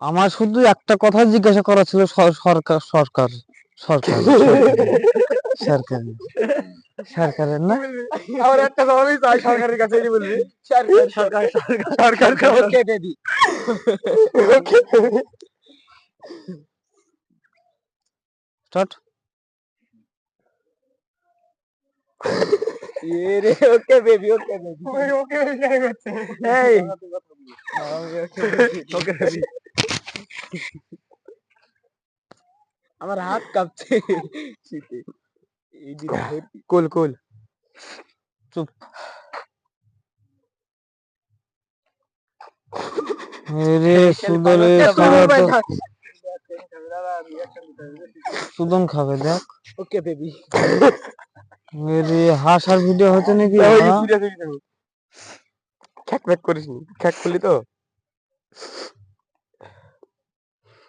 আমার শুধু একটা কথা জিজ্ঞাসা করা ছিল, সরকার সরকার সরকার সরকার সরকারের না। আমার একটা জবাবই চাই সরকারের কাছে, এই বলবি সরকার সরকার সরকার সরকার ওকে বেবি ওকে স্টার্ট। ये रे okay baby okay baby okay baby क्या करते हैं এই ওকে বেবি আমার হাত কাঁপছে শীতে এই দিন কুল কুল চুপ। রে সুদন সুদন খাবে দেখ। ওকে বেবি রে হাসার ভিডিও হচ্ছে নাকি? খ্যাক খ্যাক করিস নি, খ্যাক করলি তো।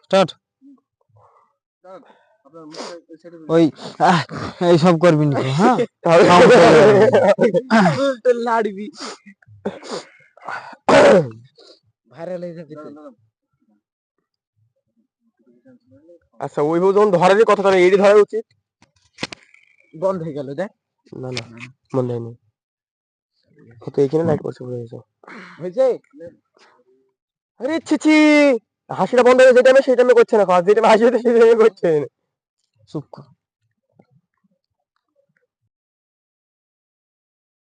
স্টার্ট। ওই এইসব করবি না হ্যাঁ, উল্টো লাড়বি ভাইরাল হয়ে যাবে। আচ্ছা ওইভাবে যখন ধরার কথা তাহলে এডি ধরা উচিত। বন্ধ হয়ে গেল দেখ। না না বন্ধ হয়নি, হয়তো এখানে লাইট পড়ছে হয়েছে। আরে ছিছি, হাসিটা বন্ধ হয়ে যে টাইমে সেই টাইমে করছে না, যে টাইমে হাসি হচ্ছে সেই টাইমে করছে। চুপ কর।